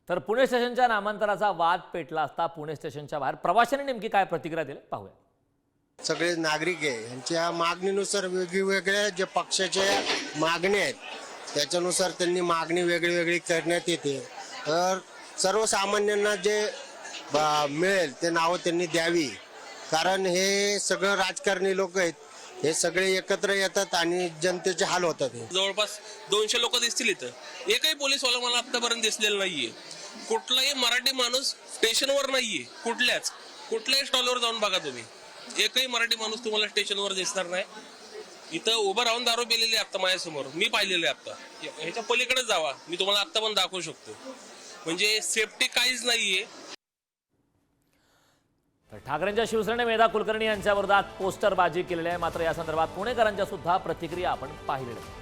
तर पुणे स्टेशनच्या नामांतराचा वाद पेटला असता पुणे स्टेशनच्या बाहेर प्रवाशांनी नेमकी काय प्रतिक्रिया दिली पाहूया। सगळे नागरिक आहे यांच्या मागणीनुसार वेगवेगळ्या जे पक्षाच्या मागण्या आहेत त्याच्यानुसार त्यांनी मागणी वेगळी करण्यात येते। तर सर्वसामान्यांना जे मिळेल ते नावं त्यांनी द्यावी, कारण हे सगळं राजकारणी लोक आहेत, हे सगळे एकत्र येतात आणि जनतेचे हाल होतात। जवळपास 200 लोक दिसतील इथं, एकही पोलीसवाला मला आतापर्यंत दिसलेला नाहीये। कुठलाही मराठी माणूस स्टेशनवर नाहीये, कुठल्याही स्टॉलवर जाऊन बघा तुम्ही, एकही मराठी माणूस तुम्हाला स्टेशनवर दिसणार नाही। इथं उभं राहून दारू पिलेली आता माझ्यासमोर मी पाहिलेले, आता ह्याच्या पलीकडे जावा, मी तुम्हाला आता पण दाखवू शकतो। म्हणजे सेफ्टी काहीच नाहीये। तर ठाकरेंच्या शिवसेनेने मेधा कुलकर्णी यांच्या विरोधात पोस्टरबाजी केलेली आहे। मात्र या संदर्भात पुणेकरांच्या सुद्धा प्रतिक्रिया आपण पाहिलेल्या आहेत।